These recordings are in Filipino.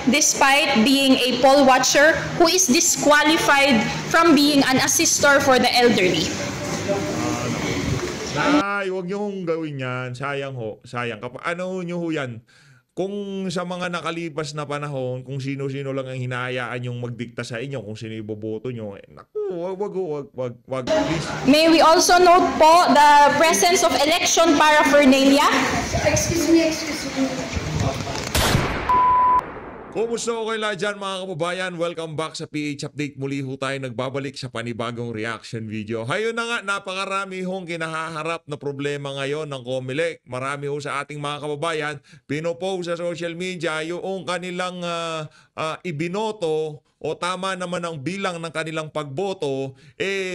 despite being a poll watcher who is disqualified from being an assistor for the elderly. Nay, huwag niyo hong gawin yan. Sayang ho. Sayang. Ano niyo ho yan? Kung sa mga nakalipas na panahon, kung sino-sino lang ang hinahayaan yung magdikta sa inyo, kung sino iboboto nyo, naku, wag, please. May we also note po the presence of election paraphernalia. Excuse me. Kumusta ko kayo dyan mga kababayan? Welcome back sa PH Update. Muli ho tayo nagbabalik sa panibagong reaction video. Hayo na nga, napakarami hong kinahaharap na problema ngayon ng COMELEC. Marami ho sa ating mga kababayan pinopost sa social media yung kanilang ibinoto o tama naman ang bilang ng kanilang pagboto,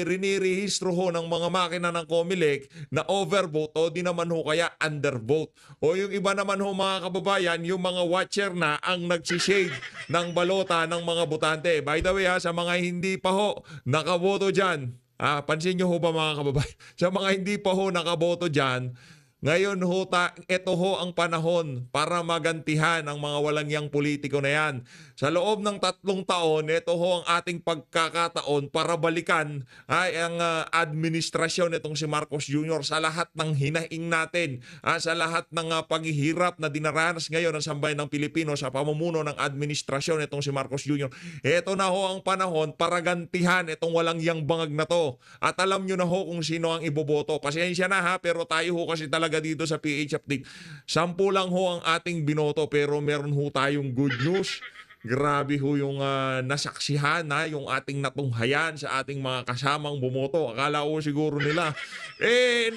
rinirehistro ho ng mga makina ng COMELEC na overvote o di naman ho kaya undervote. O yung iba naman ho mga kababayan, yung mga watcher na ang nagsishade ng balota ng mga botante. By the way sa mga hindi pa ho nakaboto dyan, pansin nyo ho ba mga kababayan, sa mga hindi pa ho nakaboto dyan, ngayon ho, ito ho ang panahon para magantihan ang mga walangyang politiko na yan. Sa loob ng 3 taon, ito ho ang ating pagkakataon para balikan ang administrasyon itong si Marcos Jr. sa lahat ng hinaing natin, sa lahat ng paghihirap na dinaranas ngayon ng sambayan ng Pilipino sa pamumuno ng administrasyon itong si Marcos Jr. Ito na ho ang panahon para gantihan itong walangyang bangag na to. At alam nyo na ho kung sino ang iboboto. Pasensya na pero tayo ho kasi talaga dito sa PH Update. 10 lang ho ang ating binoto pero meron ho tayong good news. Grabe ho yung nasaksihan yung ating natunghayan sa ating mga kasamang bumoto. Akala ko siguro nila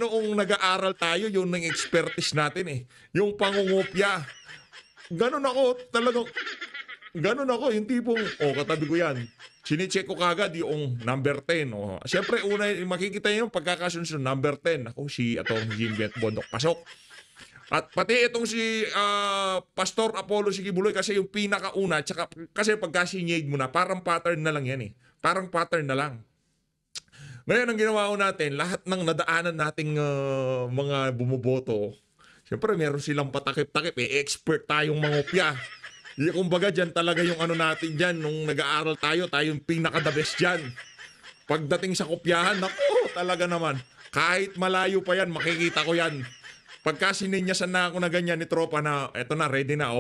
noong nag-aaral tayo yung ng expertise natin yung pangungopya. Ganun ako yung tipong katabi ko yan. Sinicheck ko kagad yung number 10. Siyempre, una, makikita nyo yung pagkakasunod number 10. Ako, si Jimmy Bondok pasok. At pati itong si Pastor Apollo Sigibuloy kasi yung pinakauna. Tsaka, kasi pagka sinyade mo na, parang pattern na lang yan Parang pattern na lang. Ngayon, ang ginawa ko natin, lahat ng nadaanan nating mga bumuboto, siyempre, meron silang patakip-takip. Expert tayong mangopya. Kumbaga dyan talaga yung natin dyan, nung nag-aaral tayo yung pinaka-the best dyan. Pagdating sa kopyahan, talaga naman. Kahit malayo pa yan, makikita ko yan. Pagka sininyasan na ako na ganyan ni tropa na, eto na, ready na.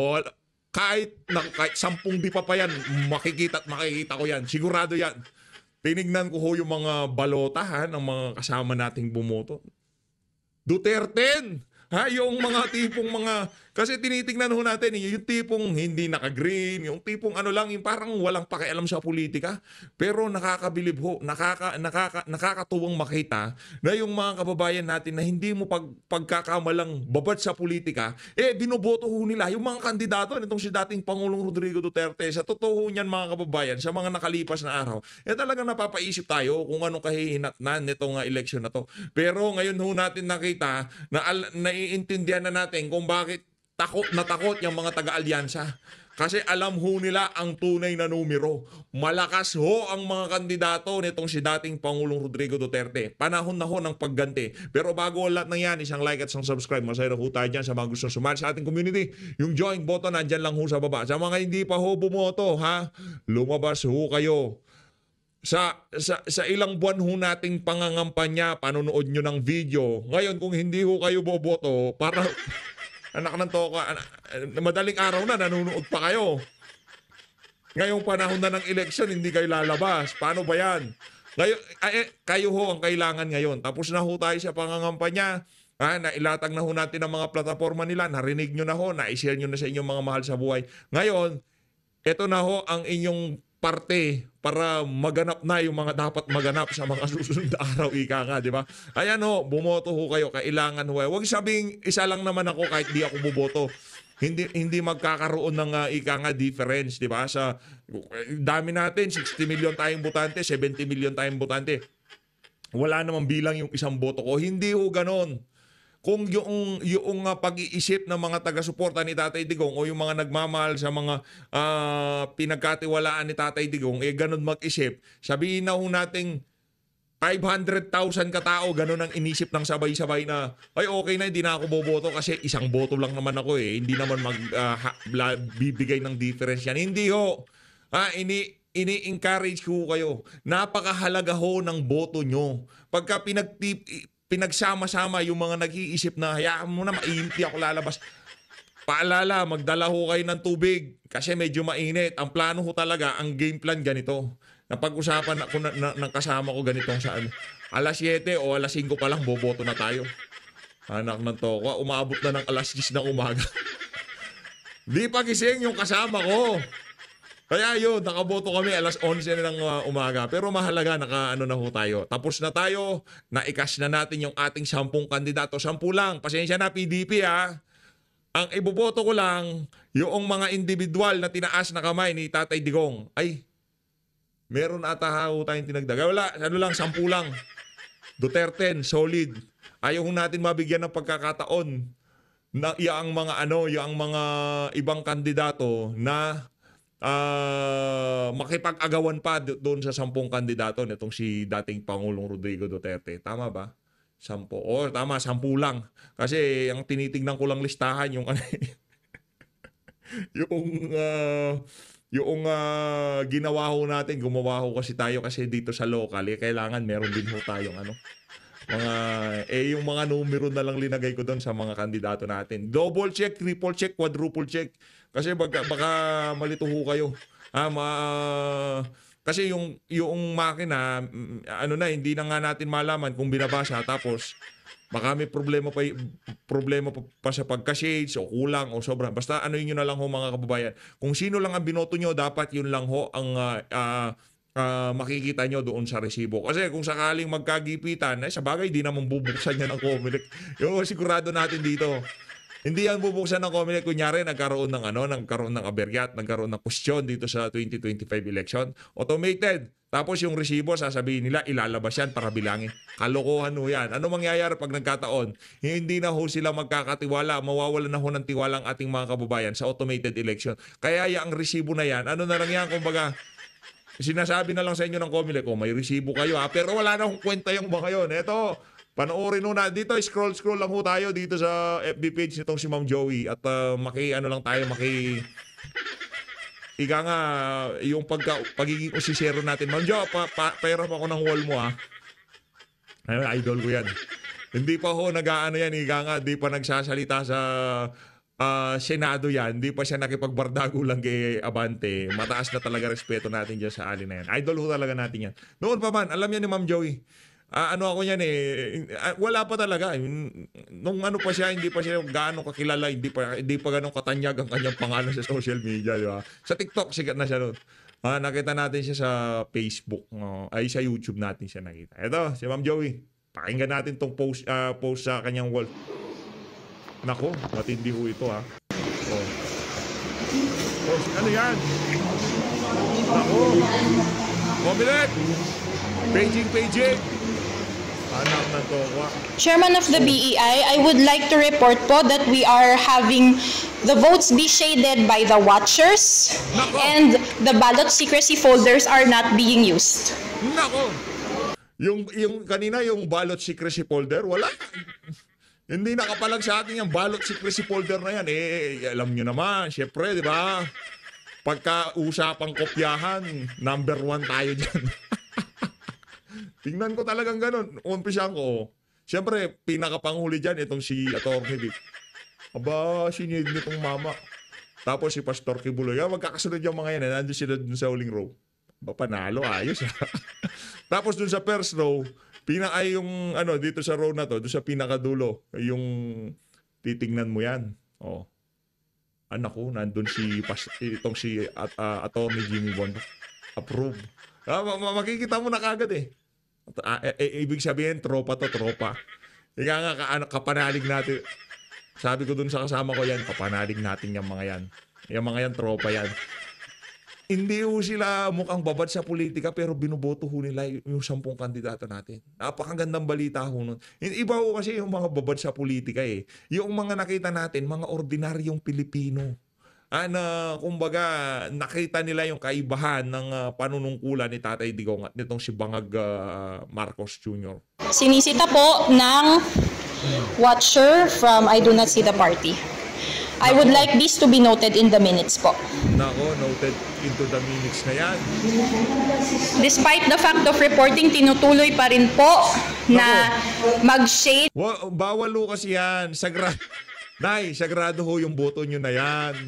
Kahit 10 di pa yan, makikita ko yan. Sigurado yan. Tinignan ko ho yung mga balota ng mga kasama nating bumoto. Duterte! Yung mga tipong kasi tinitingnan ho natin yung tipong hindi naka-green, yung tipong lang, yung parang walang pakialam sa politika. Pero nakakabilib ho, nakakatuwang makita na yung mga kababayan natin na hindi mo pagkakamalang babad sa politika, binoboto ho nila yung mga kandidato nitong si dating Pangulong Rodrigo Duterte. Sa totoo niyan mga kababayan, sa mga nakalipas na araw, talagang napapaisip tayo kung anong kahihinatnan nitong eleksyon na to. Pero ngayon ho natin nakita na naiintindihan na natin kung bakit takot yung mga taga-alyansa. Kasi alam ho nila ang tunay na numero. Malakas ho ang mga kandidato nitong si dating Pangulong Rodrigo Duterte. Panahon na ho ng pagganti. Pero bago ang lahat ng yan, isang like at isang subscribe. Masaya ho tayo dyan sa mga gusto sumali sa ating community. Yung join button nandyan lang ho sa baba. Sa mga hindi pa ho bumoto, lumabas ho kayo. Sa ilang buwan ho nating pangangampanya, panonood nyo ng video. Ngayon, kung hindi ho kayo boboto, para anak ng toka, madaling araw na, nanonood pa kayo. Ngayong panahon na ng eleksyon, hindi kayo lalabas. Paano ba yan? Ngayon, kayo ho ang kailangan ngayon. Tapos na ho tayo sa pangangampanya. Nailatag na ho natin ang mga plataforma nila. Narinig nyo na ho, na-share nyo na sa inyong mga mahal sa buhay. Ngayon, ito na ho ang inyong parte para maganap na yung mga dapat maganap sa mga susunod na araw, ika nga, di ba? Ayan ho, bumoto ho kayo, kailangan ho. Huwag sabing isa lang naman ako kahit di ako buboto. Hindi magkakaroon ng ika nga difference, di ba? Sa dami natin, 60 million tayong botante, 70 million tayong botante. Wala namang bilang yung isang boto ko. Hindi ho ganon. Kung yung pag-iisip ng mga taga-suporta ni Tatay Digong o yung mga nagmamahal sa mga pinagkatiwalaan ni Tatay Digong, ganun mag-isip, sabihin na ho nating 500,000 katao, ganun ang inisip ng sabay-sabay na, ay okay na, hindi na ako boboto kasi isang boto lang naman ako eh. Hindi naman bibigay ng difference yan. Hindi ho. Ini-encourage ko kayo. Napakahalaga ho ng boto nyo. Pagka pinagsama-sama yung mga nag-iisip na, hayaan mo na, mainit ako lalabas. Paalala, magdala ho kayo ng tubig kasi medyo mainit. Ang plano ho talaga, ang game plan ganito. Napag-usapan ako ng kasama ko ganitong saan. Alas 7 o alas 5 pa lang, boboto na tayo. Anak ng toko, umabot na ng alas 10 ng umaga. Di pa gising yung kasama ko. Kaya yun, nakaboto kami alas 11 na ng umaga. Pero mahalaga, naka-ano na ho tayo. Tapos na tayo, na-ikas na natin yung ating 10 kandidato. 10 lang, pasensya na PDP ha. Ang iboboto ko lang, yung mga individual na tinaas na kamay ni Tatay Digong. Ay, meron ata ho tayong tinagdaga. Wala, ano lang, 10 lang. Duterte, solid. Ayaw natin mabigyan ng pagkakataon na yung mga ibang kandidato na makipag-agawan pa doon sa 10 kandidato nitong si dating Pangulong Rodrigo Duterte. Tama ba? 10. O, tama, 10 lang. Kasi ang tinitingnan ko lang listahan yung yung ginawa ho natin, gumawa ho kasi tayo kasi dito sa local, kailangan meron din ho tayong yung mga numero na lang linagay ko doon sa mga kandidato natin. Double check, triple check, quadruple check. Kasi baka malito ho kayo. Kasi yung makina, hindi na nga natin malaman kung binabasa tapos baka may problema pa sa pagka-shades o kulang o sobra. Basta yun na lang ho mga kababayan. Kung sino lang ang binoto nyo, dapat yun lang ho ang makikita nyo doon sa resibo. Kasi kung sakaling magkagipitan, sa bagay di naman bubuksan yan ng Comelec. Yung sigurado natin dito. Hindi yan bubuksan ng Comelec. Kunyari, nagkaroon ng aberya, nagkaroon ng question dito sa 2025 election. Automated. Tapos yung resibo, sasabihin nila, ilalabas yan para bilangin. Kalokohan ho yan. Ano mangyayari pag nagkataon? Hindi na ho sila magkakatiwala. Mawawalan na ho ng tiwala ang ating mga kababayan sa automated election. Kaya yung resibo na yan, ano na lang yan, kumbaga, sinasabi na lang sa inyo ng Comelec, may resibo kayo ha. Pero wala na hong kwenta yung mga yun. Eto, panoorin ho na. Dito, scroll lang ho tayo dito sa FB page nitong si Ma'am Joey. At Ika nga, yung pagiging usisero natin. Ma'am Jo, pairam ako ng wall mo ha. Ayun, idol ko yan. Hindi pa ho yan. Ika nga, di pa nagsasalita sa Senado yan. Hindi pa siya nakipagbardago lang kay Abante. Mataas na talaga respeto natin dyan sa alin na yan. Idol ho talaga natin yan. Noon pa man, alam yan ni Ma'am Joey. Ako yan wala pa talaga. Nung pa siya, hindi pa siya gaano kakilala, hindi pa ganong katanyag ang kanyang pangalan sa social media, di ba? Sa TikTok, sikat na siya noon. Nakita natin siya sa Facebook, sa YouTube natin siya nakita. Ito, si Ma'am Joey. Pakinggan natin tong post sa kanyang wall. Nako, matindi ho ito ha. Ano yan? Nako. Comelec. Paging. Anak na to. Chairman of the BEI, I would like to report po that we are having the votes be shaded by the watchers. Nako. And the ballot secrecy folders are not being used. Nako. Yung kanina yung ballot secrecy folder, wala. Hindi nakapalag sa atin yung ballot secrecy folder na yan. Alam nyo naman, syempre, di ba? Pagka usapang kopyahan, number 1 tayo dyan. Tingnan ko talagang ganun. Umpisahan ko. Siyempre, pinakapanghuli dyan itong si Atty. Vic. Aba, sinid nitong mama. Tapos si Pastor Kibuloy. Magkakasunod yung mga yan. Nandun sila dun sa huling row. Panalo, ayos. Tapos dun sa first row, yung dito sa row na to, dun sa pinakadulo, yung titingnan mo yan. Anak ko, nandun itong si Atty. Jimmy Bondoc. Approve. Makikita mo na kagad eh. Ibig sabihin, tropa. Ika nga, kapanalig natin. Sabi ko dun sa kasama ko yan, kapanalig natin yung mga yan. Yung mga yan, tropa yan. Hindi ho sila mukhang babad sa politika pero binuboto ho nila yung 10 kandidato natin. Napakagandang balita ho nun. Iba ho kasi yung mga babad sa politika eh. Yung mga nakita natin, mga ordinaryong Pilipino. na kumbaga nakita nila yung kaibahan ng panunungkulan ni Tatay Digong at nitong si Bangag Marcos Jr. Sinisita po ng watcher from I do not see the party. I would like this to be noted in the minutes po. Nako, noted into the minutes na yan. Despite the fact of reporting, tinutuloy pa rin po na mag-shade. Bawal ho kasi yan. Nay, sagrado ho yung boto nyo na yan.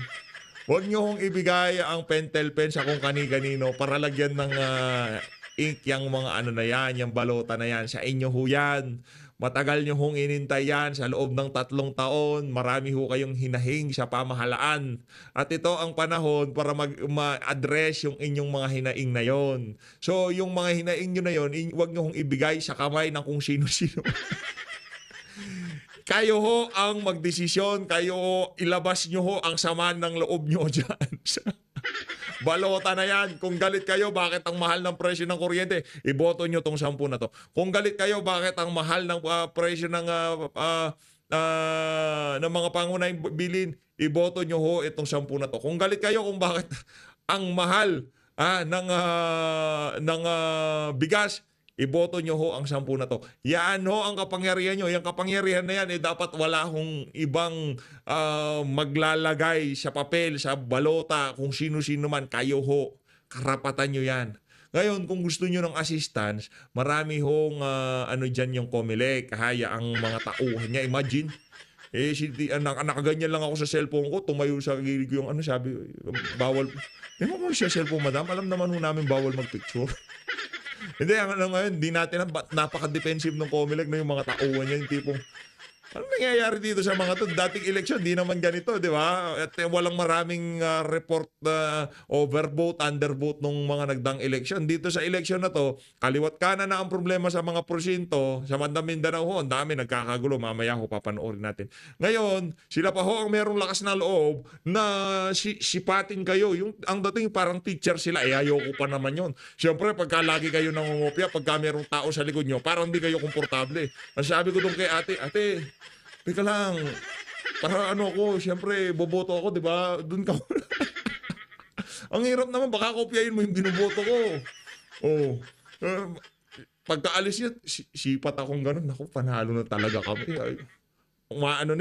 Huwag nyo hong ibigay ang pentel pen sa kung kani-kanino para lagyan ng ink yung mga ano na yan, yung balota na yan. Sa inyo ho yan. Matagal nyo hong inintay yan sa loob ng 3 taon. Marami ho kayong hinahing sa pamahalaan. At ito ang panahon para ma-address yung inyong mga hinaing na yon. So, yung mga hinaing nyo na yon, huwag nyo hong ibigay sa kamay ng kung sino-sino. Kayo ho ang magdesisyon. Kayo ho, ilabas nyo ho ang sama ng loob nyo dyan. Balota na yan. Kung galit kayo, bakit ang mahal ng presyo ng kuryente? Iboto nyo tong 10 na to. Kung galit kayo, bakit ang mahal ng presyo ng mga pangunahing bilin? Iboto nyo ho itong 10 na to. Kung galit kayo, kung bakit ang mahal ng bigas, iboto nyo ho ang 10 na to. Yan ho ang kapangyarihan nyo. Yung kapangyarihan na yan, dapat wala hong ibang maglalagay sa papel, sa balota, kung sino-sino man. Kayo ho. Karapatan nyo yan. Ngayon, kung gusto nyo ng assistance, marami hong dyan yung COMELEC, kahaya ang mga tauhan niya. Imagine, nakaganyan lang ako sa cellphone ko, tumayo sa gilid ko yung sabi, bawal. Mo siya cellphone, madam? Alam naman ho namin bawal magpicture. Hindi, ngayon, di natin napaka-defensive ng COMELEC na yung mga tauhan niya, yung tipong, ano nangyayari dito sa mga to? Dating election, di naman ganito, di ba? At walang maraming report na overvote, undervote nung mga nagdang election. Dito sa election na to, kaliwat kanan na ang problema sa mga porsyento. Sa Banda Mindanao ho, ang dami nagkakagulo. Mamaya ho, papanoorin natin. Ngayon, sila pa ho ang merong lakas na loob na sipatin kayo. Ang dating parang teacher sila, ayoko pa naman yun. Siyempre, pagka lagi kayo nangungopia, pagka merong tao sa likod nyo, parang di kayo komportable. Ang sabi ko doon kay ate, teka lang, para ko, siyempre, boboto ako, di ba? Doon ka. Ang hirap naman, baka kopyahin mo yung binoboto ko. Pagkaalis niya, sipat akong ganun. Naku, panalo na talaga kami.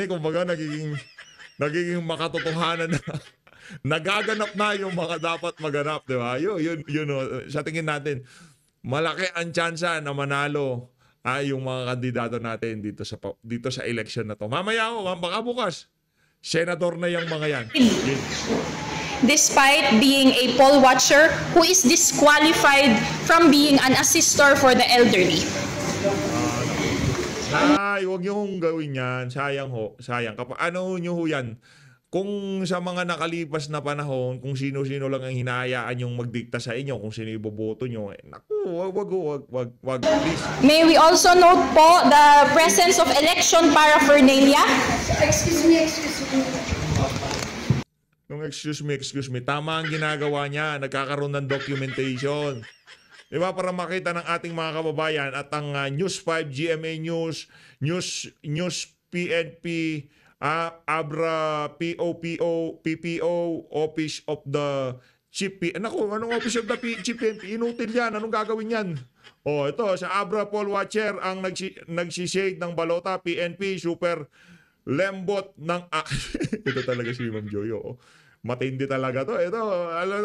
Kumbaga, nagiging makatotohanan na. Nagaganap na yung mga dapat maganap, di ba? Yun, sa tingin natin, malaki ang tsansa na manalo yung mga kandidato natin dito sa election na to. Mamaya baka bukas, senador na yung mga yan. Despite being a poll watcher who is disqualified from being an assistor for the elderly. Huwag nyo hong gawin yan. Sayang ho. Sayang. Ano nyo ho yan? Kung sa mga nakalipas na panahon, kung sino-sino lang ang hinahayaan yung magdikta sa inyo, kung sino iboboto nyo, naku, wag, please. May we also note po the presence of election paraphernalia? Excuse me. Yung excuse me, tama ang ginagawa niya, nagkakaroon ng documentation. Diba, para makita ng ating mga kababayan at ang News 5, GMA News, News PNP, Abra, PPO, Office of the Chief anong Office of the Chief PNP? Inutil yan. Anong gagawin yan? Ito, sa Abra Poll Watcher, ang nagsishade ng balota, PNP, super lembot ng ito talaga si Ma'am Joy. Matindi talaga to. Ito,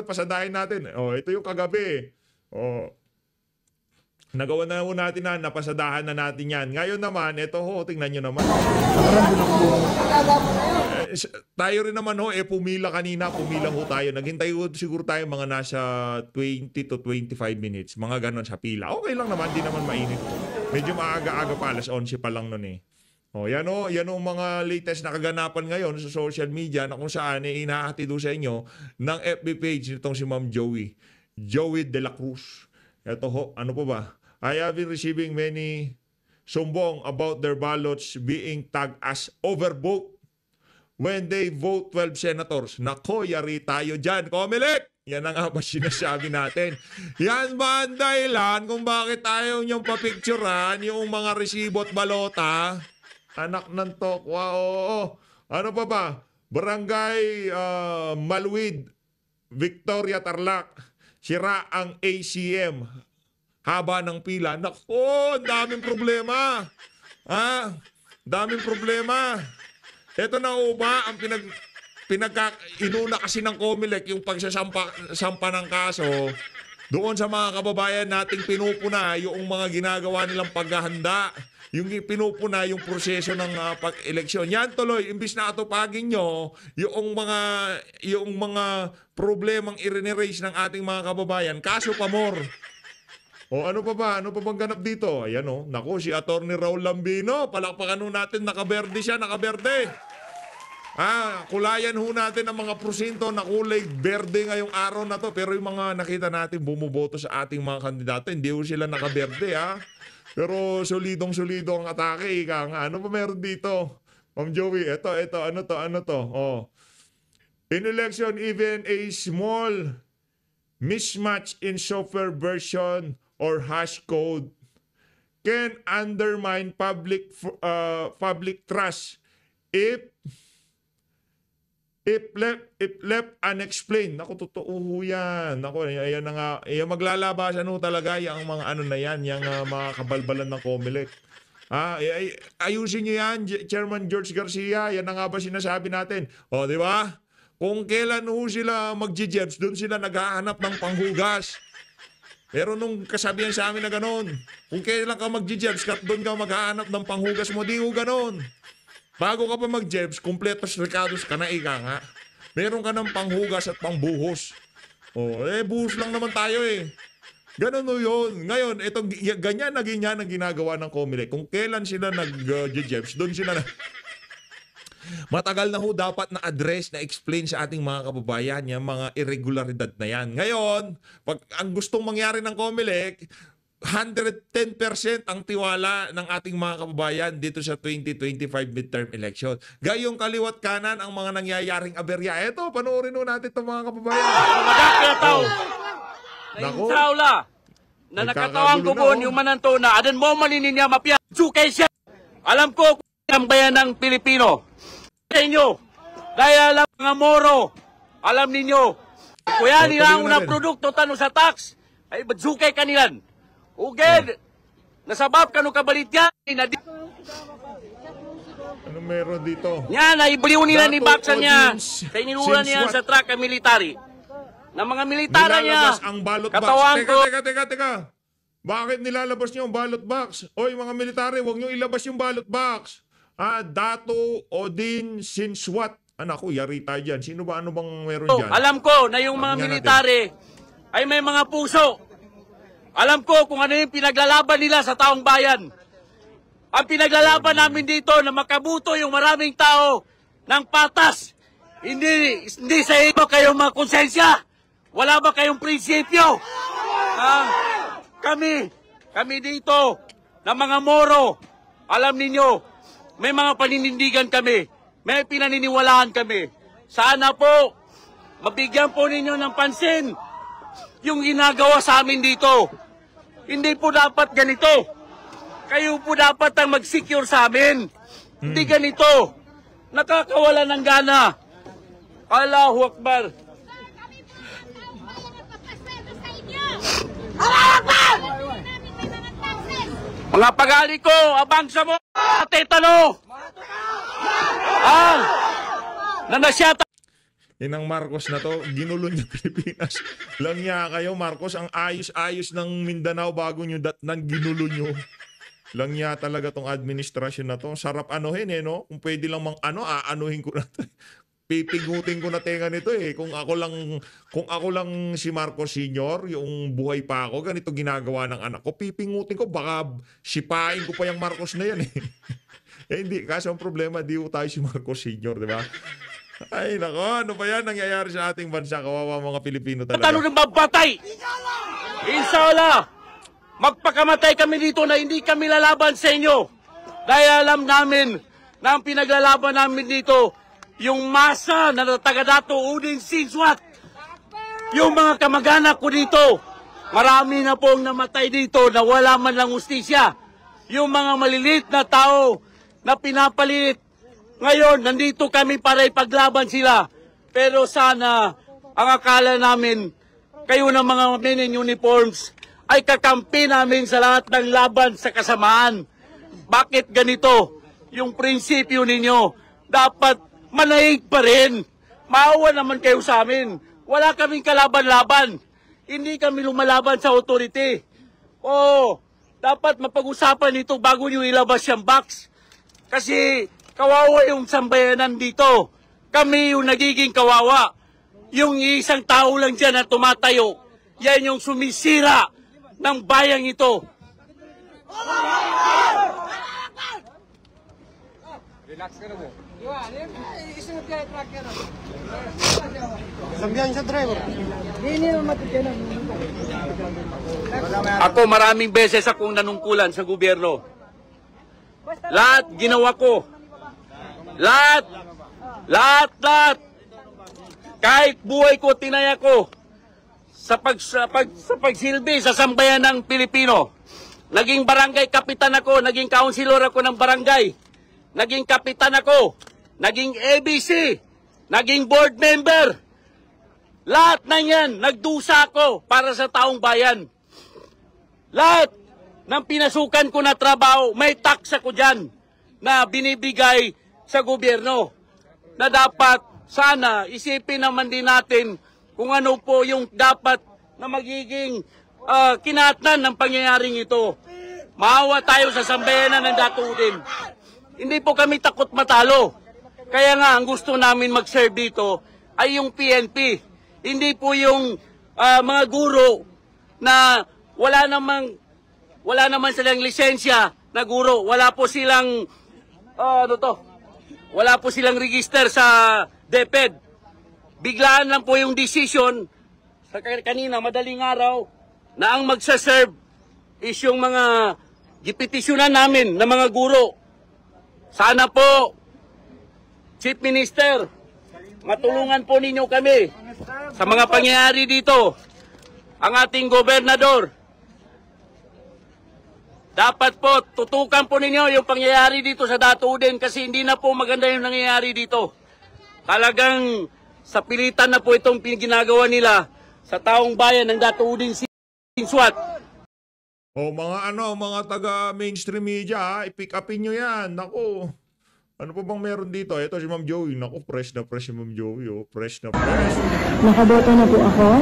pasadahin natin. Ito yung kagabi. Nagawa na natin napasadahan na natin yan. Ngayon naman, ito tingnan nyo naman. Tayo rin naman pumila kanina, pumila tayo. Naghintay siguro tayo mga nasa 20 to 25 minutes. Mga ganon sa pila. Okay lang naman, di naman mainit. Medyo maaga-aga pa, alas 11 pa lang nun yan mga latest na kaganapan ngayon sa social media na kung saan inahatid sa inyo ng FB page nitong si Ma'am Joey de la Cruz. Ito ano po ba? I have been receiving many sumbong about their ballots being tagged as overvote when they vote 12 senators. Nako, yari tayo dyan. COMELEC! Yan ang nga ba sinasabi natin. Yan ba ang dahilan kung bakit ayaw niyong papicturean yung mga resibo at balota? Anak ng tokwa, oo. Ano pa ba? Barangay Maluwid, Victoria, Tarlac. Sira ang ACM. Haba ng pila. Nako, ang daming problema. Daming problema. Ito na ba ang inuna kasi ng COMELEC yung pagsasampa ng kaso doon sa mga kababayan nating pinupuna yung mga ginagawa nilang paghahanda, yung pinupuna yung proseso ng pag-eleksyon. Yan tuloy, imbis na atupagin nyo yung mga problemang i-raise ng ating mga kababayan, kaso pa more. O ano pa ba? Ano pa bang ganap dito? Ayan o. Naku, si Attorney Raul Lambino. Palakpakan ho natin. Nakaberde siya. Nakaberde. Kulayan ho natin ang mga prosinto na kulay berde ngayong araw na to. Pero yung mga nakita natin bumuboto sa ating mga kandidato, hindi ho sila nakaberde ha. Pero solidong-solido ang atake. Ika nga. Ano pa meron dito? Ma'am Joey, ito. Ano to? Oh. In election, even a small mismatch in software version or hash code can undermine public trust if left unexplained. Naku, totoo yan. Naku, ayan na nga. Maglalabasan ho talaga yung mga ano na yan, yung mga kabalbalan ng COMELEC. Ayusin nyo yan, Chairman George Garcia. Yan na nga ba sinasabi natin? O, di ba? Kung kailan ho sila mag-jebs, doon sila naghahanap ng panghugas. Pero nung kasabihan sa amin na gano'n, kung kailan ka mag-jebs, doon ka maghahanap ng panghugas mo, di ho gano'n. Bago ka pa mag-jebs, kumpletos recados ka na, ika nga. Meron ka ng panghugas at pangbuhos. Buhos lang naman tayo eh. Ganun o yun. Ngayon, ganyan naging yan ang ginagawa ng COMELEC. Kung kailan sila nag-jebs, doon sila na... Matagal na ho dapat na-address, na-explain sa ating mga kababayan yung mga irregularidad na yan. Ngayon, pag ang gustong mangyari ng COMELEC, 110% ang tiwala ng ating mga kababayan dito sa 2025 midterm election. Gayong kaliwat kanan ang mga nangyayaring aberya. Eto, panoorin ho natin itong mga kababayan. Magkakataw na yung saula na nakatawang kubon yung mananto na adan mo malinin niya mapya. Sukay siya. Alam ko kung ang bayan ng Pilipino. Sa inyo. Dahil alam mga Moro. Alam ninyo. Kuya nila ang unang produkto tanong sa tax. Ay badsukay kanilan. Uged. Nasabab kanu kabalit yan. Ano meron dito? Yan, naibaliw nila ni Baksan niya. Sa ininulan niya sa truck ang military. Na mga militara niya. Nilalabas ang ballot box. Teka. Bakit nilalabas niyo ang ballot box? Oy, mga military, huwag niyo ilabas yung ballot box. Dato Odin Sinswat. Anak ko, yari tayo dyan. Sino ba? Ano bang meron dyan? Alam ko na yung mga military ay may mga puso. Alam ko kung ano yung pinaglalaban nila sa taong bayan. Ang pinaglalaban namin dito na makabuto yung maraming tao ng patas. Hindi sa inyo kayong mga konsensya. Wala ba kayong prinsipyo? Kami dito na mga Moro, alam ninyo, may mga paninindigan kami. May pinaniniwalaan kami. Sana po, mabigyan po ninyo ng pansin yung ginagawa sa amin dito. Hindi po dapat ganito. Kayo po dapat ang mag-secure sa amin. Hindi ganito. Nakakawala ng gana. Allahu Akbar. Mga pagali ko, abang sa mo, tetano. Nanasyata. Inang Marcos na to, ginulo niya Pilipinas. Lang niya kayo, Marcos, ang ayos-ayos ng Mindanao bago nyo datnan, ginulo nyo. Lang niya talaga tong administrasyon na to. Sarap anuhin no? Kung pwede lang aanuhin ko na to. Pipigutin ko na tenga nito eh. Kung ako lang si Marcos Sr., yung buhay pa ako, ganito ginagawa ng anak ko, pipingutin ko, baka sipain ko pa yung Marcos na yan eh. Hindi, kasi ang problema, di ko tayo si Marcos Sr., di ba? Ay, nako, ano ba yan nangyayari sa ating bansa? Kawawa mga Pilipino talaga. Ano nang mapatay? Inshallah, magpakamatay kami dito na hindi kami lalaban sa inyo. Dahil alam namin na ang pinaglalaban namin dito, yung masa na taga-Dato Odin Sinswat, yung mga kamag-anak ko dito, marami na pong namatay dito na wala man lang hustisya. Yung mga malilit na tao na pinapalit Ngayon, nandito kami para ipaglaban sila. Pero sana, ang akala namin, kayo ng mga men in uniforms, ay kakampi namin sa lahat ng laban sa kasamaan. Bakit ganito? Yung prinsipyo ninyo, dapat manahig pa rin. Maawa naman kayo sa amin. Wala kaming kalaban-laban. Hindi kami lumalaban sa authority. Dapat mapag-usapan ito bago nyo ilabas yung box. Kasi kawawa yung sambayanan dito. Kami yung nagiging kawawa. Yung isang tao lang dyan na tumatayo, yan yung sumisira ng bayang ito. Relax ka na mo. Sambihan siya driver. Ako maraming beses akong nanungkulan sa gobyerno. Lahat ginawa ko. Lahat. Kahit buhay ko, tinaya ko sa pagsilbi sa sambayan ng Pilipino. Naging barangay kapitan ako, naging kaunsilor ako ng barangay. Naging kapitan ako, naging ABC, naging board member. Lahat na yan, nagdusa ako para sa taong bayan. Lahat ng pinasukan ko na trabaho, may tax ako dyan na binibigay sa gobyerno. Na dapat, sana, isipin naman din natin kung ano po yung dapat na magiging kinatnan ng pangyayaring ito. Maawa tayo sa sambayanan ng Datuudin. Hindi po kami takot matalo. Kaya nga, ang gusto namin mag-serve dito ay yung PNP. Hindi po yung mga guro na wala naman silang lisensya na guro. Wala po silang, wala po silang register sa DepEd. Biglaan lang po yung decision sa kanina, madaling araw, na ang magsaserve is yung mga gipetisyonan namin na mga guro. Sana po, Chief Minister, matulungan po ninyo kami sa mga pangyayari dito. Ang ating gobernador, dapat po, tutukan po ninyo yung pangyayari dito sa Datuudin kasi hindi na po maganda yung nangyayari dito. Talagang sa pilitan na po itong ginagawa nila sa taong bayan ng Datuudin SWAT. Mga taga mainstream media, i-pick upin nyo yan. Naku, ano pa bang meron dito? Ito si Ma'am Joey. Naku, fresh na fresh si Ma'am Joey. Fresh na fresh. Nakaboto na po ako.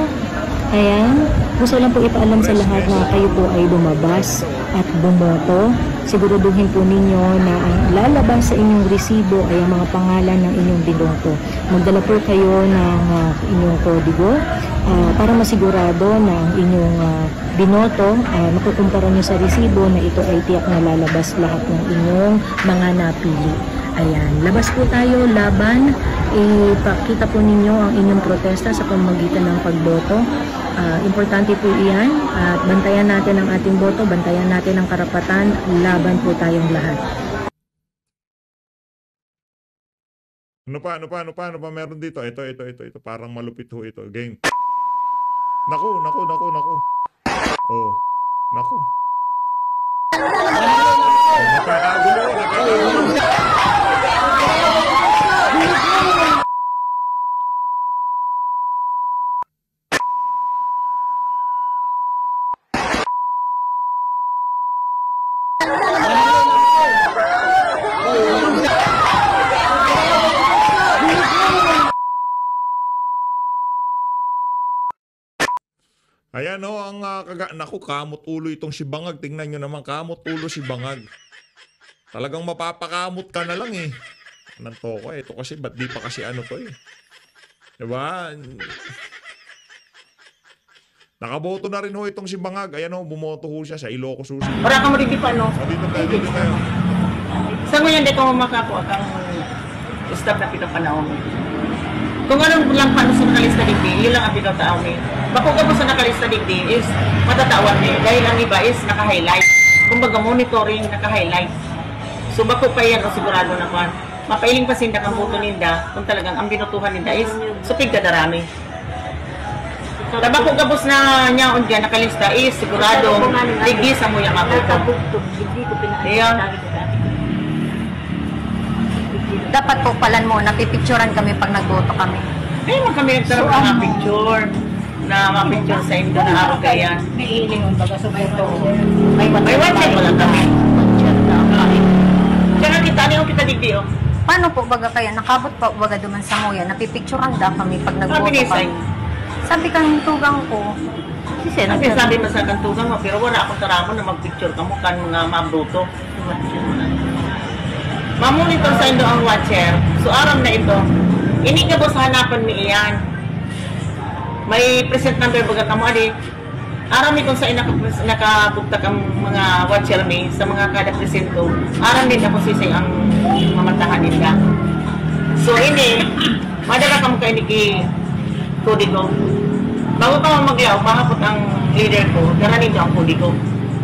Ayan. Gusto lang po ipaalam sa lahat na kayo po ay lumabas at bumoto. Siguraduhin po ninyo na ang lalabas sa inyong resibo ay ang mga pangalan ng inyong binoto. Magdala po kayo ng inyong kodigo para masigurado na ang inyong binoto, makukumpara nyo sa resibo na ito ay tiyak na lalabas lahat ng inyong mga napili. Ayan, labas po tayo, laban. Ipakita po ninyo ang inyong protesta sa pamamagitan ng pagboto. Importante po iyan at bantayan natin ang ating boto, bantayan natin ang karapatan, laban po tayong lahat. Ano pa meron dito? Ito. Parang malupit ho ito. Game. Naku. Naku. Nakakagulo. Ayan o, naku, kamot ulo itong si Bangag. Tingnan nyo naman, kamot ulo si Bangag. Talagang mapapakamot ka na lang eh. Anong toko eh. Ito kasi, ba't di pa kasi ano to eh. Diba? Nakaboto na rin ho itong si Bangag. Ayan o, bumoto ho siya sa Ilocos Susi. Para ka mo dito pa, no? Dito tayo. Sa ngayon, dito mo makapo ang stop na pitang panahon. Kung anong lang paano sa nakalista digdi, yun lang ang pinataaw ni. Bakit ka po sa nakalista digdi is matatawan ni. Dahil ang iba is naka-highlight. Kumbaga monitoring, naka-highlight. So bako pa yan, o sigurado naman. Mapailing pa sinda kang buto ninda kung talagang ang binutuhan ninda is supig ka darami. Bako kapos na niya on dyan nakalista is sigurado digdi sa mo yung mabuto. Ayan. dapat po palan mo, napipicturan kami pag nagboto kami. Kaya man kami nagkaroon ng mga picture na mga picture sa Indo na araw kaya. May iling baga sa boto. May one check wala kami. Tsaka kita, ano yung kita digdi oh? Paano po baga kaya, nakabot pa baga duman sa Muya, napipicturan da kami pag nagboto Pinisay. kami. Sabi kang tugang ko, Kasi sabi mo sa kantugan mo, pero wala akong taramon na mag-picture ka mo kan mga mabruto. Mamonitor sa Indo ang watcher. So aram na ito, ini ka ba sa hanapan ni iyan? May present number baga ka mo, adi. Aram ni kung sa nakabugtak ang mga watcher me sa mga kada presento. Aram din ako sisay ang mamatahan nila. So ini, madara ka mo kayo ni Kodigo. Bago ka maglaw, mahapot ang leader ko, daranin daw ang Kodigo.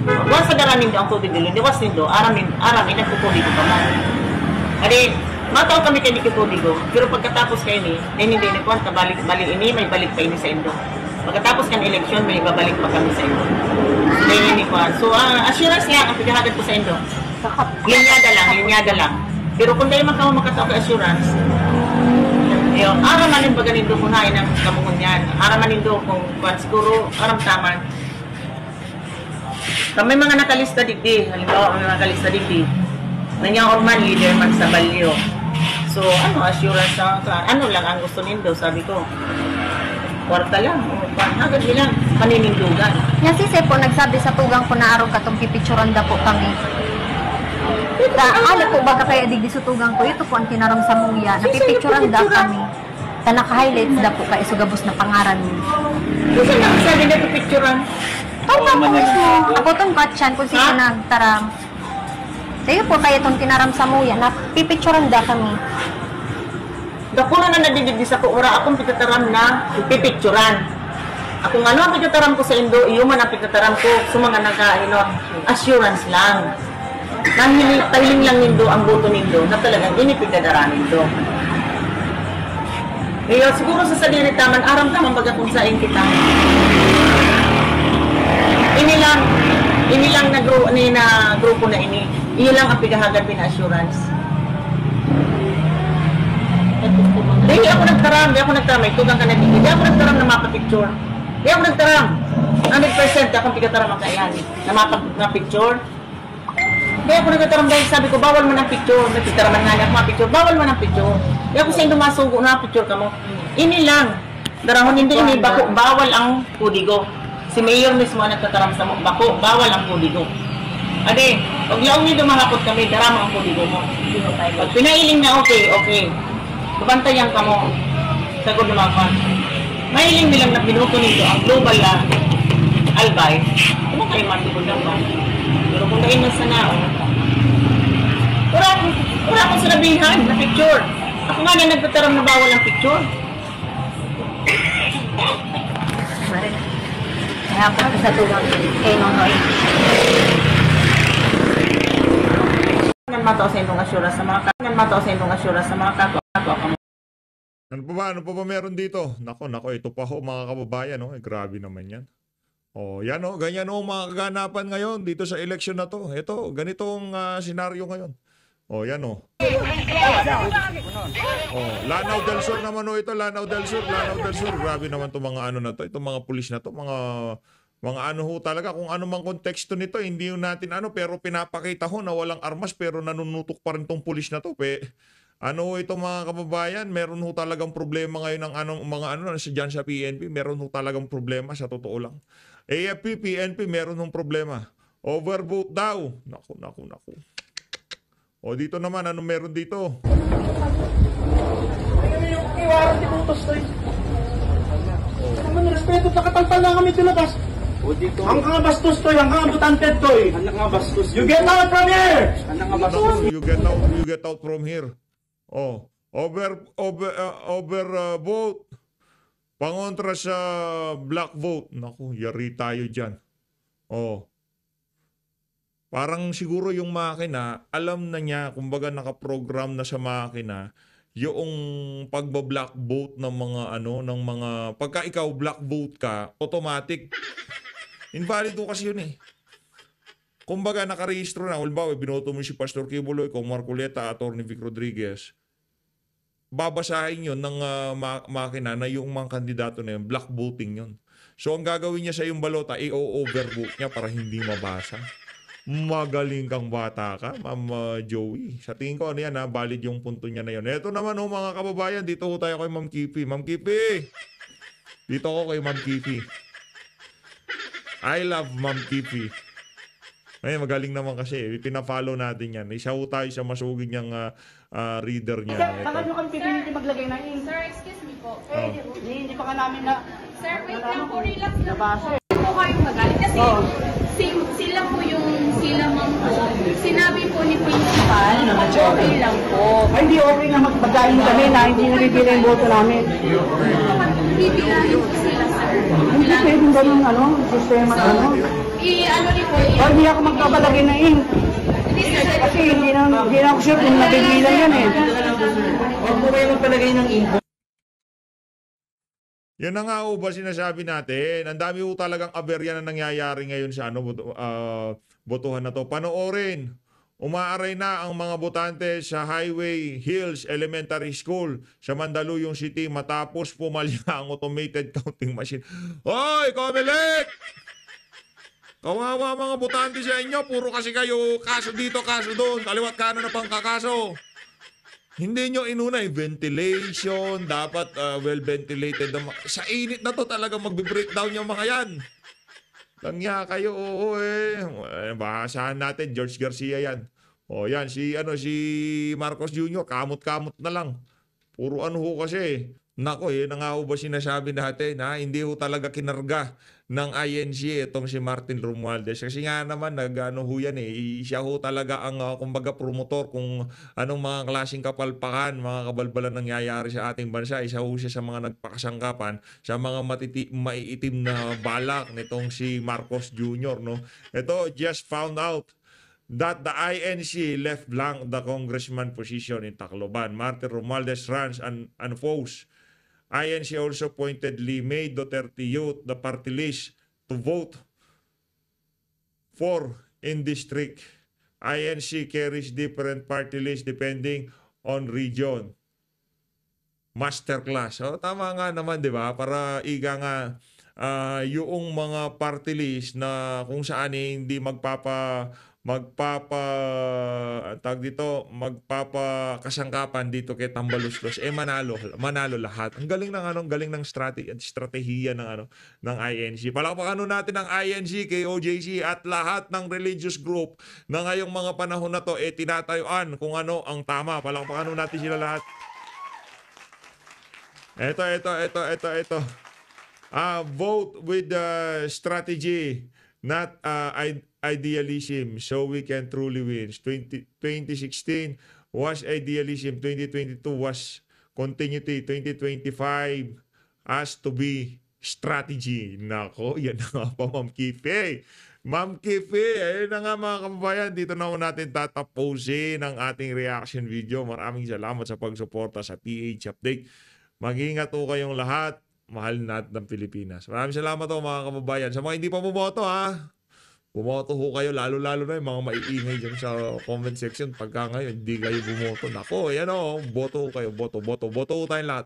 Once sa daranin daw ang Kodigo, liwas nindo, aram nagpo-Kodigo ka mo. Adi, mataw kami kayo ni Kodigo, pero pagkatapos kayo ni, hindi na kuwan, balik ini, may balik pa ini sa Indo. Pagkatapos kan eleksyon, may babalik pa kami sa Indo. Hindi kuwan. So, assurance lang ang pagkahagad ko sa Indo. Linyada lang. Pero kung dahil makataw ka assurance, yung aramanin ba ganito kung hain ang kamungon yan? Aramanin do kung siguro aram taman. May mga nakalista digdi, halimbawa may mga nakalista digdi. Nanyang man leader man sa Balyo. So assurance ano lang ang gusto nindo, sabi ko. Kwarta lang, hagad nilang paninindugan. yan si po nagsabi sa tugang ko na araw katong pipicturan da po kami. Ano po baga kaya digdi sa tugang ko, ito po ang tinaram sa Muya, napipicturan da kami. Ta naka-highlights da po kay sugabos na pangaran mo. Kasi nakasabi na pipicturan. Tama po mismo. Ako tong batchan kung sino nagtaram. Kaya po kaya itong tinaram sa Muya, napipicturan da kami. Dakuna na nadidigdi sa kuura, akong pitataram na pipicturan. Ako nga ang pitataram ko sa Indo, iyo man ang pitataram ko sa mga assurance lang. Tahiling lang nindo ang boto nindo na talagang inipigdadaran nindo. Ngayon, siguro sa sadiri taman, aram taman baga kung saan kita. Ini lang na grupo na ini. Iyo lang ang pigahagad pina-assurance. Hindi ako nagtaram. May tugang ka na hindi. Hindi ako nagtaram na mapapicture. Hindi ako nagtaram. 100% akong pigataram ang kailan. Na mapapicture. Hindi ako nagtaram dahil sabi ko, bawal mo ng picture. Nagtitaraman nga niya ako mapicture. Bawal mo ng picture. Hindi ako sa inyo masugo na picture ka mo. Ini lang. Darahon hindi ini. Bako, bawal ang Kodigo. Si Mayor mismo ang nagtataram sa mo. Bako, bawal ang Kodigo. Ade, pag laong niyo dumahapot kami, darama ang Kodigo mo. Pag pinailing na okay. Babantayan ka mo. Sagot lumapan. Mahiling nilang na pinuto nito ang global albay. Kung kayo matubod lang ba? Pero kung kayo man sana, wala akong sinabihan na picture. Ako nga na nagtataram na bawal ang picture. Kaya po sa tugang kay Nonoy. Mataw sa inyong assurance sa mga kato. Ano pa ba meron dito? Nako, ito pa ho mga kababayan, no? Grabe naman yan. Yan ganyan mga kaganapan ngayon dito sa election na to. Ito, ganitong senaryo ngayon. Yan Lanao del Sur naman ito, Lanao del Sur. Grabe naman to mga na to, itong mga pulis na to, mga talaga, kung ano mang konteksto nito, hindi yun natin pero pinapakita ho na walang armas pero nanunutok pa rin tong pulis na to. Ito mga kababayan, meron ho talagang problema ngayon ng dyan sa PNP, meron ho talagang problema sa totoo lang. AFP, PNP, meron hong problema. Overvote daw. Naku. Dito naman, meron dito? Iwaran di butos to eh. Naman respeto sa katalpal na kami tilabas. Ang nga bastos to, ang nga butante to eh. Ang nga bastos. You get out from here! You get out from here. Vote. Pangontra sa black vote. Naku, yari tayo dyan. Parang siguro yung makina, alam na niya, kumbaga nakaprogram na sa makina, yung pagba-black vote ng mga pagka ikaw black vote ka, automatic. Invalid mo kasi yun eh. Kumbaga nakarehistro na, halimbawa binoto mo si Pastor Kibuloy, kung Marcoleta, Atty. Vic Rodriguez, babasahin yun ng makina na yung mga kandidato na yun, black voting yun. So ang gagawin niya sa yung balota, i-overvote niya para hindi mabasa. Magaling kang bata ka, Ma'am Joey. Sa tingin ko, ano yan ha, valid yung punto niya na yun. Ito naman mga kababayan, dito ho tayo kay Ma'am Kipi. Ma'am Kipi! Dito ko kay Ma'am Kipi. I love Ma'am Kipi. Ay, magaling naman kasi. Pina-follow natin yan. Isa ho tayo sa masugid niyang reader niya. Saka nyo kami pipilitin maglagay ng ink. Sir, excuse me po. Hindi pa ka namin na... Sir, wait lang po, relax lang Nabasa. po. Hindi po kayong magalit. Kasi sila po yung, sila ma'am po. Sinabi po ni principal na okay lang po. Ay, hindi okay na magpagaling kami na hindi nabibili yung boto namin. Bibilahin po sila, sir. Hindi pwedeng ganun, sistema, I-ano rin po. O, hindi ako magpapalagay ng ink. Kasi hindi na ako sure kung nabibilang yan eh. Huwag po kayo magpalagay ng info. Yan na nga ho ba sinasabi natin. Ang dami ho talagang aberya na nangyayari ngayon sa botohan na to. Panoorin. Umaaray na ang mga botante sa Highway Hills Elementary School sa Mandaluyong City matapos pumalya ang automated counting machine. Hoy, Comelec! Kawawa mga botante sa inyo. Puro kasi kayo kaso dito, kaso doon. Kaliwat kanan na pang kakaso. Hindi nyo inuna ventilation, dapat well-ventilated. Sa init na to talaga magbe-breakdown yung mga yan. Langya kayo, oo eh. Bahasahan natin, George Garcia yan. O yan, si Marcos Jr., kamot-kamot na lang. Puro ano ho kasi. Nako na nga ho ba sinasabi natin, hindi ho talaga kinarga ng INC itong si Martin Romualdez. Kasi nga naman, nag-ano ho yan siya ho talaga ang kumbaga promotor kung anong mga klaseng kapalpakan, mga kabalbalan nangyayari sa ating bansa. Isa ho siya sa mga nagpakasangkapan, sa mga maiitim na balak nitong si Marcos Jr. No? Ito, just found out that the INC left blank the congressman position in Tacloban. Martin Romualdez runs unopposed. INC also pointedly made Duterte Youth the party list to vote for in district. INC carries different party list depending on region. Masterclass. Tama nga naman, di ba? Para nga yung mga party list na kung saan hindi magpapakasangkapan dito kay Tambaluslos manalo lahat. Ang galing ng strategiya ng INC. Palakpakan natin ang INC kay OJC at lahat ng religious group na ngayong mga panahon na to tinatayuan kung ano ang tama. Palakpakan natin sila lahat. Ito. Vote with the strategy, not idealism, so we can truly win. 2016 was idealism, 2022 was continuity, 2025 has to be strategy. Nako, yan na nga pa, Ma'am Kipi. Ma'am Kipi, ayun na nga mga kababayan, dito na natin tatapusin ang ating reaction video. Maraming salamat sa pagsuporta sa PH Update. Mag-ingat po kayong lahat. Mahal natin ng Pilipinas. Maraming salamat po mga kababayan. Sa mga hindi pa bumoto bumoto ho kayo, lalo-lalo na yung mga maiingay dyan sa comment section. Pagka ngayon, hindi kayo bumoto. Nako, boto ho kayo, boto ho tayong lahat.